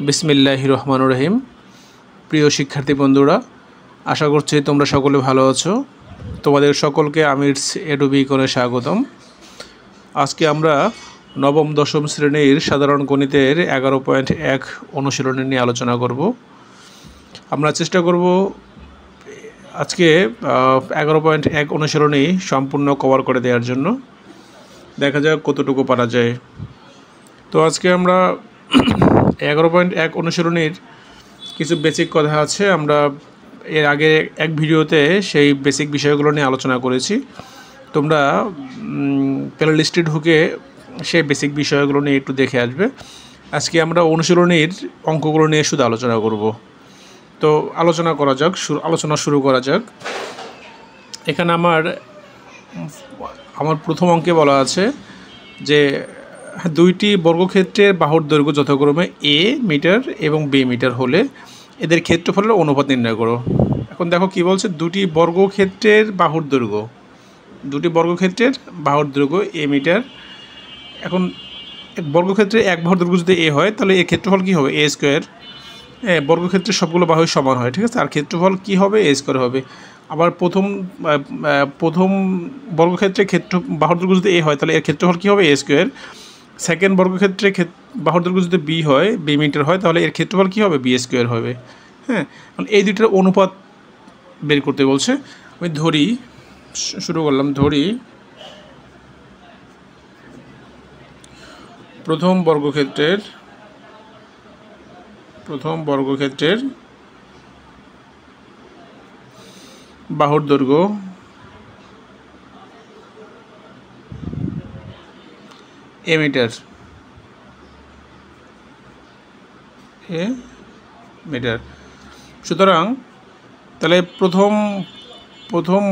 বিসমিল্লাহির রহমানির রহিম। প্রিয় শিক্ষার্থী বন্ধুরা, আশা করছি তোমরা সকলে ভালো আছো। তোমাদের সকলকে আমিরস এডুবিকনে স্বাগতম। আজকে আমরা নবম দশম শ্রেণীর সাধারণ গণিতের 11.1 অনুশীলনী নিয়ে আলোচনা করব। আমরা চেষ্টা করব আজকে 11.1 অনুশীলনী সম্পূর্ণ কভার করে দেওয়ার জন্য। দেখা যাক কতটুকু পারা যায়। তো আজকে আমরা 11.1 অনুশীলনীর কিছু বেসিক কথা আছে। আমরা এর আগে এক ভিডিওতে সেই বেসিক বিষয়গুলো নিয়ে আলোচনা করেছি। তোমরা প্লে লিস্টে ঢুকে সেই বেসিক বিষয়গুলো নিয়ে একটু দেখে আসবে। আজকে আমরা অনুশীলনীর অঙ্কগুলো নিয়ে শুধু আলোচনা করব। তো আলোচনা শুরু করা যাক। এখানে আমার প্রথম অঙ্কে বলা আছে যে দুইটি বর্গক্ষেত্রের বাহুর দৈর্ঘ্য যথাক্রমে এ মিটার এবং বি মিটার হলে এদের ক্ষেত্রফলের অনুপাত নির্ণয় করো। এখন দেখো কি বলছে, দুটি বর্গক্ষেত্রের বাহুর দৈর্ঘ্য এ মিটার। এখন বর্গক্ষেত্রে এক বাহুর দৈর্ঘ্য যদি এ হয় তাহলে এর ক্ষেত্রফল কী হবে? এ স্কোয়ার। বর্গক্ষেত্রের সবগুলো বাহু সমান হয়, ঠিক আছে। আর ক্ষেত্রফল কী হবে? এ স্কোয়ার হবে। আবার প্রথম বর্গক্ষেত্রে বাহুর দৈর্ঘ্য যদি এ হয় তাহলে এর ক্ষেত্রফল কী হবে? এ স্কোয়ার। সেকেন্ড বর্গক্ষেত্রে বাহুর দৈর্ঘ্য যদি বি হয়, বি মিটার হয়, তাহলে এর ক্ষেত্রফল কী হবে? বি স্কোয়ার হবে। হ্যাঁ, এই দুইটার অনুপাত বের করতে বলছে। আমি শুরু করলাম। প্রথম বর্গক্ষেত্রের বাহুর দৈর্ঘ্য এ মিটার। সুতরাং তাহলে প্রথম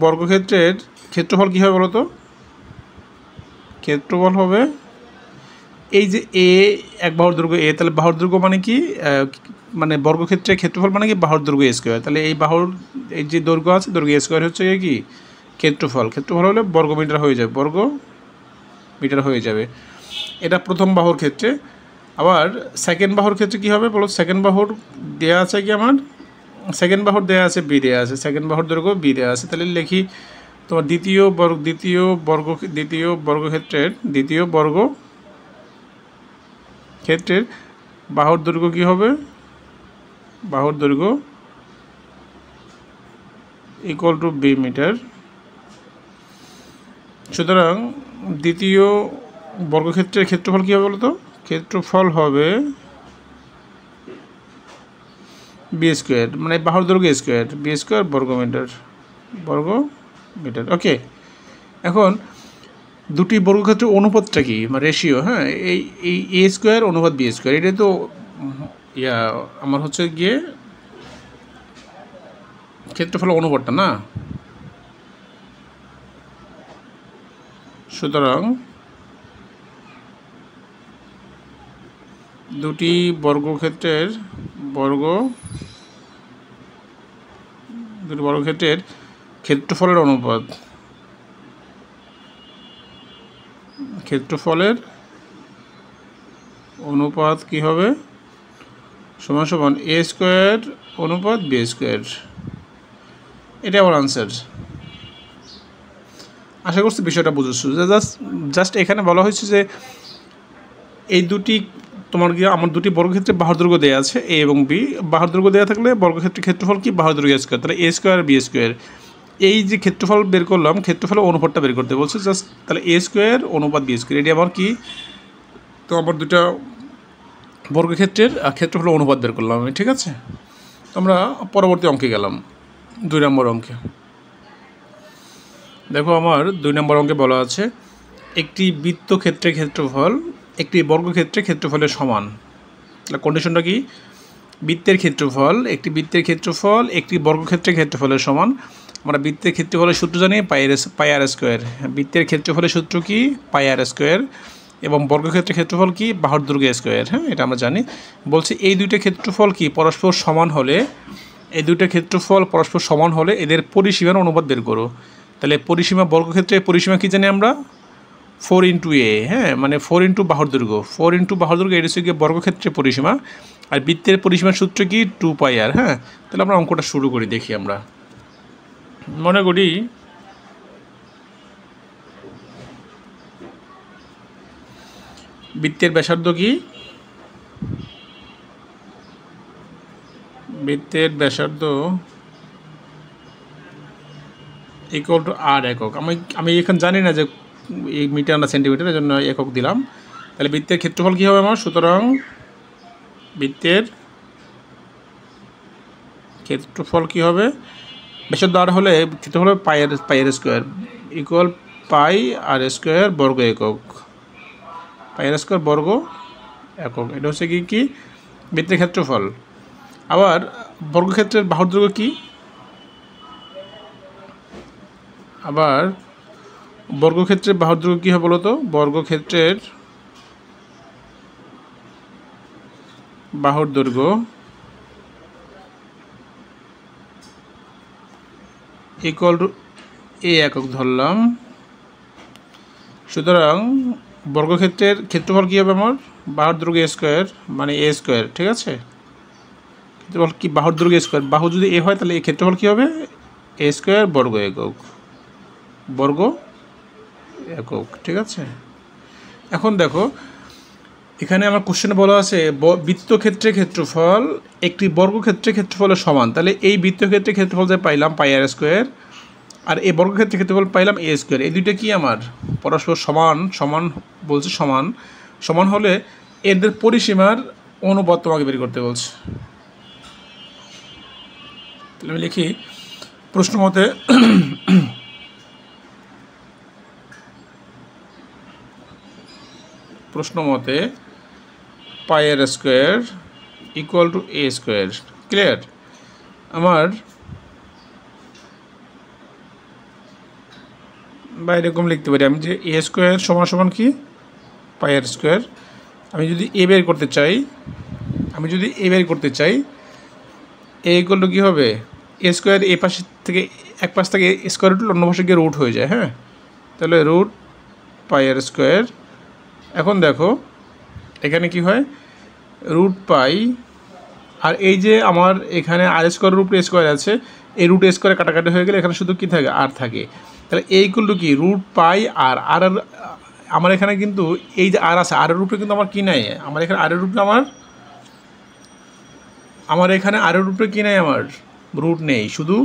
বর্গক্ষেত্রের ক্ষেত্রফল কী হবে বলো তো? ক্ষেত্রফল হবে এই যে এ, এক বাহুর দৈর্ঘ্য এ, তাহলে বাহুর দৈর্ঘ্য মানে কি? মানে বর্গক্ষেত্রের ক্ষেত্রফল মানে কি? বাহুর দৈর্ঘ্য এ স্কোয়ার। তাহলে এই যে দৈর্ঘ্য আছে, দৈর্ঘ্য এ স্কোয়ার হচ্ছে কি ক্ষেত্রফল হলে বর্গ মিটার হয়ে যাবে। এটা প্রথম বাহুর ক্ষেত্রে। আবার সেকেন্ড বাহুর ক্ষেত্রে কী হবে বলো? সেকেন্ড বাহুর দেওয়া আছে কি? আমার সেকেন্ড বাহুর দেওয়া আছে বি দেওয়া আছে, সেকেন্ড বাহুর দৈর্ঘ্য বি দেওয়া আছে। তাহলে লিখি তোমার দ্বিতীয় বর্গক্ষেত্রের বাহুর দৈর্ঘ্য কী হবে? বাহুর দৈর্ঘ্য ইকুয়াল টু বি মিটার। সুতরাং দ্বিতীয় বর্গক্ষেত্রের ক্ষেত্রফল কী হবে বলো তো? ক্ষেত্রফল হবে বি স্কোয়ার, মানে বাহুর দৈর্ঘ্য স্কোয়ার, বি স্কোয়ার বর্গ মিটার। ওকে। এখন দুটি বর্গক্ষেত্রের অনুপাতটা কি? মানে রেশিও। হ্যাঁ, এই এ স্কোয়ার অনুপাত বি স্কোয়ার, এটাই তো আমার হচ্ছে গিয়ে ক্ষেত্রফল অনুপাতটা না। সুতরাং দুটি বর্গক্ষেত্রের ক্ষেত্রফলের অনুপাত কি হবে? সমান এ স্কোয়ার অনুপাত বি স্কোয়ার। এটা আমার আনসার। আশা করছি বিষয়টা বুঝেছো। জাস্ট এখানে বলা হয়েছে যে এই দুটি আমার দুটি বর্গক্ষেত্রে বাহুর দৈর্ঘ্য দেওয়া আছে এ এবং বি। বাহুর দৈর্ঘ্য দেওয়া থাকলে বর্গক্ষেত্রের ক্ষেত্রফল কি? বাহুর দৈর্ঘ্য স্কোয়ার। তাহলে এ স্কোয়ার বি স্কোয়ার, এই যে ক্ষেত্রফল বের করলাম, ক্ষেত্রফলের অনুপাতটা বের করতে বলছে। জাস্ট তাহলে এ স্কোয়ার অনুপাত বি স্কোয়ার, এটি আমার কি? তো আমার দুটা বর্গক্ষেত্রের ক্ষেত্রফলের অনুপাত বের করলাম আমি, ঠিক আছে। তো আমরা পরবর্তী অঙ্কে গেলাম, 2 নম্বর অঙ্কে। দেখো আমার 2 নম্বর অঙ্কে বলা আছে একটি বৃত্তক্ষেত্রের ক্ষেত্রফল একটি বর্গক্ষেত্রের ক্ষেত্রফলের সমান। তাহলে কন্ডিশনটা কি? একটি বৃত্তের ক্ষেত্রফল একটি বর্গক্ষেত্রের ক্ষেত্রফলের সমান। আমরা বৃত্তের ক্ষেত্রফলের সূত্র জানি পাই আর স্কোয়ার। বৃত্তের ক্ষেত্রফলের সূত্র কি? পাই আর স্কোয়ার। এবং বর্গক্ষেত্রের ক্ষেত্রফল কি? বাহুর দৈর্ঘ্য স্কোয়ার। হ্যাঁ, এটা আমরা জানি। বলছে এই দুইটা ক্ষেত্রফল কি পরস্পর সমান হলে এদের পরিসীমার অনুপাত বের করো। তাহলে বর্গক্ষেত্রের পরিসীমা কি জানি আমরা? 4 ইন্টু এ, হ্যাঁ, মানে 4 ইন্টু বাহুর দৈর্ঘ্য, 4 ইন্টু বাহুর দৈর্ঘ্য, এটা হচ্ছে গিয়ে বর্গক্ষেত্রের পরিসীমা। আর বৃত্তের পরিসীমার সূত্র কি 2πr। হ্যাঁ, তাহলে আমরা অঙ্কটা শুরু করি, দেখি আমরা মনে করি বৃত্তের ব্যাসার্ধ কি, বৃত্তের ব্যাসার্ধ ইকুয়াল টু আর একক। আমি এখন জানি না যে এই মিটার না সেন্টিমিটার, এর জন্য একক দিলাম। তাহলে বৃত্তের ক্ষেত্রফল কী হবে আমার? সুতরাং বৃত্তের ক্ষেত্রফল কী হবে? ব্যাসার্ধ আর হলে ক্ষেত্রফল হবে পাই আর স্কোয়ার ইকুয়াল পাই আর স্কোয়ার বর্গ একক, পাই আর স্কোয়ার বর্গ একক। এটা হচ্ছে কি বৃত্তের ক্ষেত্রফল। আবার বর্গক্ষেত্রের বাহুর দৈর্ঘ্য কী? আবার বর্গক্ষেত্রের বাহুর দৈর্ঘ্য কী হবে বলো তো? বর্গক্ষেত্রের বাহুর দৈর্ঘ্য ইকুয়াল টু এ একক ধরলাম। সুতরাং বর্গক্ষেত্রের ক্ষেত্রফল কী হবে আমার? বাহুর দৈর্ঘ্য স্কোয়ার, মানে এ স্কোয়ার, ঠিক আছে? ক্ষেত্রফল কি? বাহুর দৈর্ঘ্য স্কোয়ার, বাহু যদি এ হয় তাহলে এই ক্ষেত্রফল কী হবে? এ স্কোয়ার বর্গ একক, বর্গ একক, ঠিক আছে? এখন দেখো এখানে আমার কোশ্চেনে বলা আছে বৃত্তক্ষেত্রের ক্ষেত্রফল একটি বর্গক্ষেত্রের ক্ষেত্রফলের সমান। তাহলে এই বৃত্তক্ষেত্রের ক্ষেত্রফল যে পাইলাম পাই আর স্কোয়ার, আর এই বর্গক্ষেত্রের ক্ষেত্রফল পাইলাম এ স্কোয়ার, এই দুইটা কি আমার পরস্পর সমান? সমান বলছে সমান, সমান হলে এদের পরিসীমার অনুপাত তোমাকে বের করতে বলছে। তাহলে আমি লিখি প্রশ্ন মতে pi r square equal to a square. Clear? আমার বা এরকম লিখতে পারি আমি যে এ স্কোয়ার সমান সমান কি পাই আর স্কোয়ার। আমি যদি এ বের করতে চাই, এ ইকুয়াল টু কী হবে? এ স্কোয়ার এ পাশে থেকে এক পাশ থেকে স্কোয়ার রুট, অন্য পাশে গিয়ে রুট হয়ে যায়। হ্যাঁ, তাহলে রুট পাই আর স্কোয়ার। এখন দেখো এখানে কি হয়? রুট পাই, আর এই যে আমার এখানে আর স্কোয়ার রুট স্কোয়ার আছে, এই রুট স্কোয়ারে কাটাকাটি হয়ে গেলে এখানে শুধু কী থাকে? আর থাকে। তাহলে এই ইকুয়াল টু কি রুট পাই আর আর আমার এখানে কিন্তু এই যে আর আছে, আরের রূপে কিন্তু আমার কি নাই? আমার এখানে আরের রূপে আমার এখানে আরের রূপে কি নাই? আমার রুট নেই, শুধু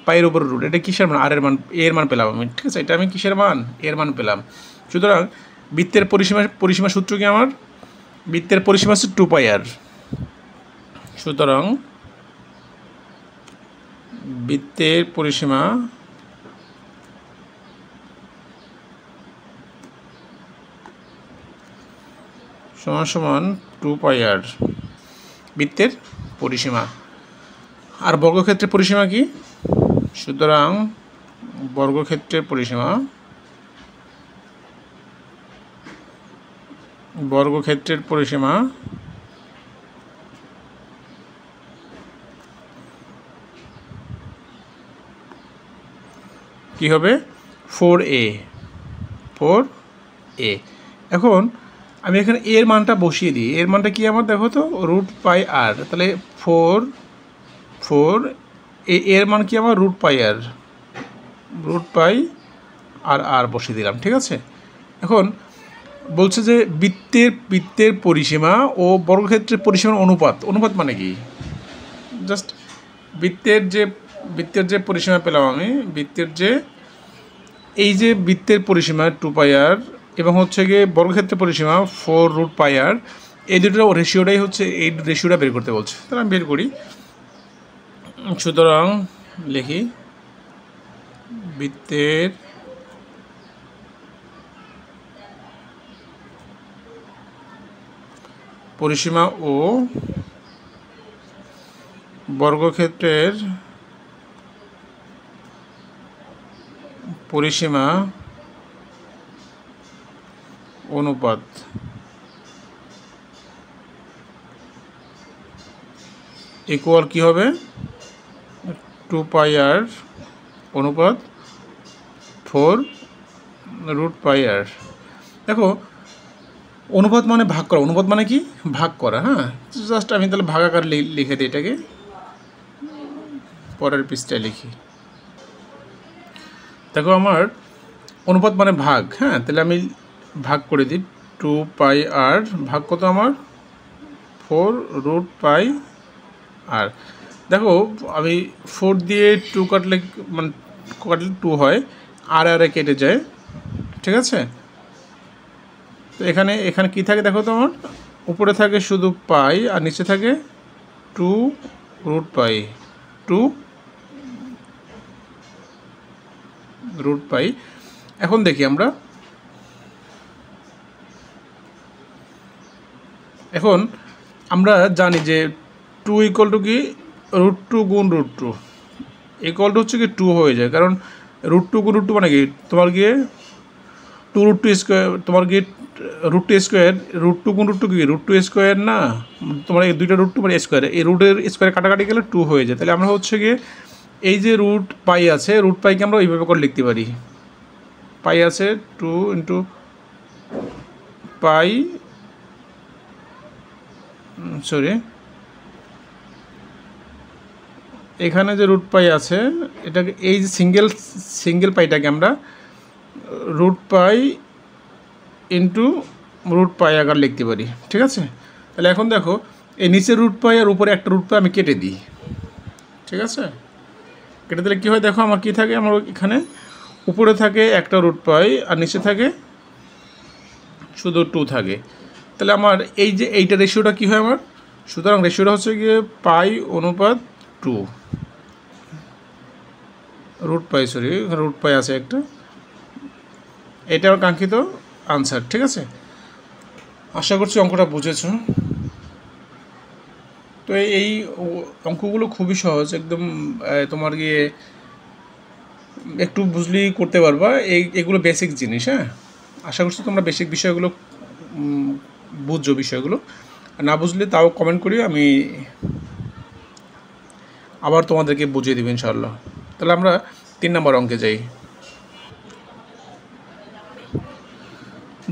পায়ের উপর রুট। এটা কিসের মান? আরের মান, এর মান পেলাম আমি, ঠিক আছে? এটা আমি কিসের মান? এর মান পেলাম। সুতরাং বৃত্তের পরিসীমা সূত্র কি আমার? বৃত্তের পরিসীমা হচ্ছে 2πr। সুতরাং বৃত্তের পরিসীমা সমান সমান 2πr, বৃত্তের পরিসীমা। আর বর্গক্ষেত্রের পরিসীমা কি? সুতরাং বর্গক্ষেত্রের পরিসীমা কি হবে? 4a। এখন আমি এখানে এর মানটা বসিয়ে দিই। এর মানটা কি আমার? দেখো তো, রুট পাই আর। তাহলে 4 এর মান কি আমার? রুট পাই আর বসিয়ে দিলাম, ঠিক আছে? এখন বলছে যে বৃত্তের পরিসীমা ও বর্গক্ষেত্রের পরিসীমার অনুপাত মানে কি? জাস্ট বৃত্তের যে পরিসীমা পেলাম আমি, বৃত্তের পরিসীমা 2πr এবং হচ্ছে গিয়ে বর্গক্ষেত্রের পরিসীমা 4 রুট পাই আর, এই দুটো রেশিওটাই হচ্ছে, এই রেশিওটা বের করতে বলছে। তাহলে আমি বের করি। সুতরাং লিখি বৃত্তের পরিসীমা ও বর্গক্ষেত্রের পরিসীমা অনুপাত ইকুয়াল কি হবে? 2πr অনুপাত 4 রুট পাই আর। দেখো অনুপাত মানে ভাগ করা, অনুপাত মানে কি ভাগ করা। হ্যাঁ, জাস্ট আমি তাহলে ভাগাকার লিখে দিই এটাকে, পরের পৃষ্ঠায় লিখি। দেখো আমার অনুপাত মানে ভাগ। হ্যাঁ, তাহলে আমি ভাগ করে দিই 2πr ভাগ কত আমার 4√πr। দেখো আমি 4 দিয়ে 2 কাটলে মানে 2 হয়, আর কেটে যায়। ঠিক আছে, তো এখানে কি থাকে দেখো তো, আমার উপরে থাকে শুধু পাই আর নিচে থাকে 2√π, 2√π। এখন দেখি আমরা, এখন আমরা জানি যে 2 ইকুয়াল টু কি √2 গুণ √2 ইকুয়াল টু হচ্ছে কি 2 হয়ে যায়, কারণ √2 গুণ √2 মানে কি তোমার গিয়ে 2√2 স্কোয়ার, তোমার গিয়ে √2 স্কোয়ার, √2 গুণ √2 কি √2 স্কোয়ার না, তোমার এই দুইটা √2 মানে স্কোয়ার, এই রুটের স্কোয়ার কাটাকাটি গেলে 2 হয়ে যায়। তাহলে আমরা হচ্ছে গিয়ে এই যে √π আছে, √πকে আমরা এইভাবে করে লিখতে পারি, পাই আছে 2 ইন্টু পাই, সরি এখানে যে √π আছে এটাকে এই যে সিঙ্গেল পাইটাকে আমরা √π ইন্টু √π আকার লিখতে পারি। ঠিক আছে, তাহলে এখন দেখো এই নিচের √π আর উপরে একটা √π আমি কেটে দিই। ঠিক আছে, কেটে দিলে কী হয় দেখো, আমার কী থাকে, আমার এখানে উপরে থাকে একটা √π আর নিচে থাকে শুধু 2 থাকে। তাহলে আমার এই যে এইটা রেশিওটা কী হয় আমার, সুতরাং রেশিওটা হচ্ছে গিয়ে পাই অনুপাত 2 √π, সরি √π আছে একটা, এটা আমার কাঙ্ক্ষিত আনসার। ঠিক আছে, আশা করছি অঙ্কটা বুঝেছো। তো এই অঙ্কগুলো খুবই সহজ একদম, তোমার গিয়ে একটু বুঝলেই করতে পারবা, এগুলো বেসিক জিনিস। হ্যাঁ, আশা করছি তোমরা বেসিক বিষয়গুলো বুঝছো, বিষয়গুলো না বুঝলে তাও কমেন্ট করি, আমি আবার তোমাদেরকে বুঝিয়ে দেবো ইনশাআল্লাহ। তাহলে আমরা 3 নম্বর অঙ্কে যাই।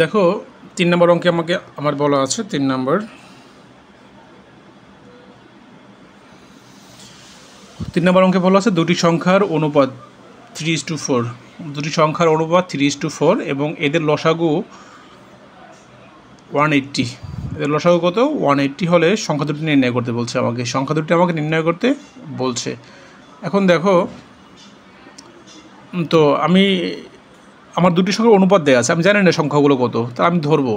দেখো 3 নম্বর অঙ্কে আমার বলা আছে 3 নম্বর অঙ্কে বলা আছে দুটি সংখ্যার অনুপাত 3:4, দুটি সংখ্যার অনুপাত 3:4 এবং এদের লসাগু 180। এদের লসাগু কত 180 হলে সংখ্যা দুটি নির্ণয় করতে বলছে আমাকে, সংখ্যা দুটি আমাকে নির্ণয় করতে বলছে। এখন দেখো তো আমি আমার দুটি সংখ্যার অনুপাত দেওয়া আছে, আমি জানি না সংখ্যাগুলো কত, তা আমি ধরবো,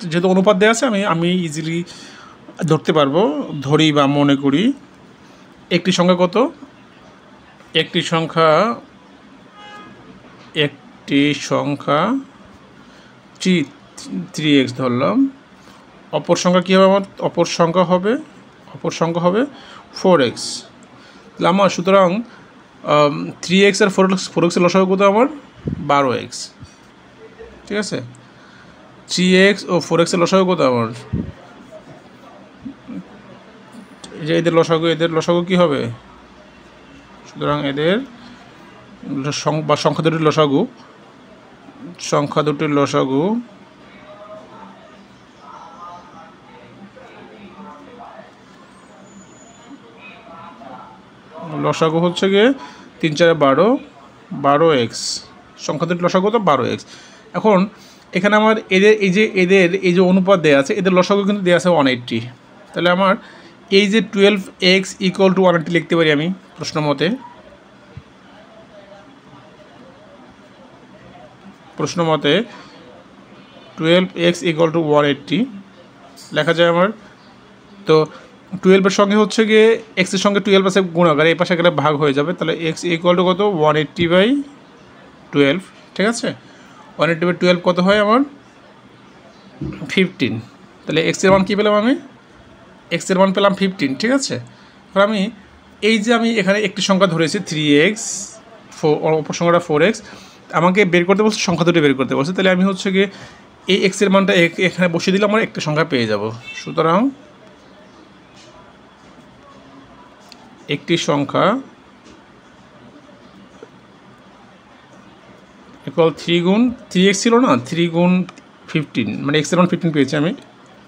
যেহেতু অনুপাত দেওয়া আছে আমি ইজিলি ধরতে পারবো। ধরি বা মনে করি একটি সংখ্যা কত, একটি সংখ্যা 3x ধরলাম। অপর সংখ্যা কী হবে আমার, অপর সংখ্যা হবে 4x। তাহলে আমার সুতরাং 3x আর 4x এর লসাগু কত আমার 12x। ঠিক আছে, 3x ও 4x এর লসাগু কত আমার, যে এদের লসাগু কী হবে, সুতরাং এদের সংখ্যা দুটির লসাগু হচ্ছে গিয়ে 3 4 12x, সংখ্যা দুটির লসাগু তো 12x। এখন এখানে আমার এদের এই যে অনুপাত দেওয়া আছে, এদের লসাগু কিন্তু দেওয়া আছে 180। তাহলে আমার এই যে 12x ইকুয়াল টু 180 লিখতে পারি আমি প্রশ্ন মতে, 12x ইকুয়াল টু 180 লেখা যায় আমার। তো 12-এর সঙ্গে হচ্ছে গিয়ে এক্সের সঙ্গে 12 আছে গুণাকার, এই পাশে গেলে ভাগ হয়ে যাবে, তাহলে x ইকুয়াল টু কত 180/12। ঠিক আছে, 180/12 কত হয় আমার 15। তাহলে এক্সের মান কী পেলাম আমি, এক্সের মান পেলাম 15। ঠিক আছে, এবার আমি এই যে আমি এখানে একটি সংখ্যা ধরেছি 3x, অপর সংখ্যাটা 4x, আমাকে বের করতে বলছে, সংখ্যা দুটো বের করতে বলছে। তাহলে আমি হচ্ছে গিয়ে এই এক্সের মানটা এখানে বসিয়ে দিলে আমরা একটা সংখ্যা পেয়ে যাব। সুতরাং একটি সংখ্যা ইকুয়াল 3 গুণ 3x ছিল না, 3 গুণ 15 মানে x এর মান 15 পেয়েছি আমি।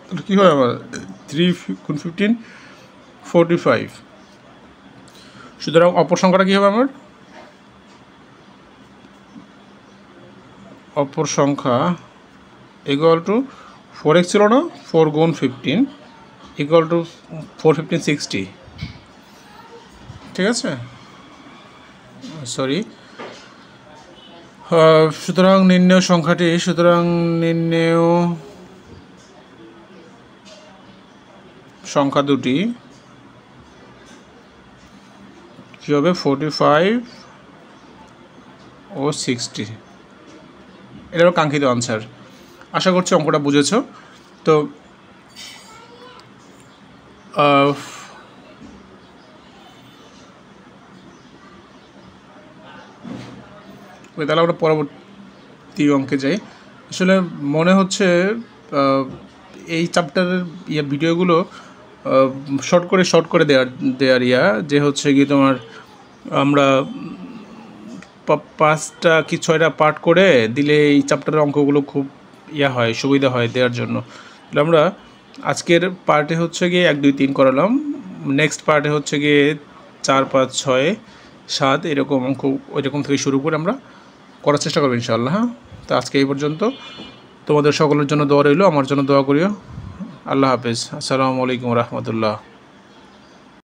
তাহলে কী হয় আমার 3 গুণ 15 45। সুতরাং অপর সংখ্যাটা কী হবে আমার? অপর সংখ্যা ইকুয়াল টু 4x ছিল না, 4 গুণ 15 ইকুয়াল টু 4 15 60। ঠিক আছে, সরি। সুতরাং নির্ণেয় সংখ্যাটি, সুতরাং নির্ণেয় সংখ্যা দুটি কী হবে? 45 ও 60। এটা হলো কাঙ্ক্ষিত আনসার। আশা করছি অঙ্কটা বুঝেছ। তো তাহলে আমরা পরবর্তী অঙ্কে যাই। আসলে মনে হচ্ছে এই চ্যাপ্টারের ভিডিওগুলো শর্ট করে দেওয়ার যে হচ্ছে কি তোমার আমরা 5টা কি 6টা পার্ট করে দিলে এই চ্যাপ্টারের অঙ্কগুলো খুব হয়, সুবিধা হয় দেওয়ার জন্য। তাহলে আমরা আজকের পার্টে হচ্ছে গিয়ে 1 2 3 করালাম, নেক্সট পার্টে হচ্ছে গিয়ে 4 5 6 7 এরকম অঙ্ক ওইরকম থেকে শুরু করে আমরা করার চেষ্টা করবো ইনশাআল্লাহ। হ্যাঁ, তো আজকে এই পর্যন্ত। তোমাদের সকলের জন্য দোয়া রইল, আমার জন্য দোয়া করিও। আল্লাহ হাফেজ। আসসালামু আলাইকুম রহমতুল্লাহ।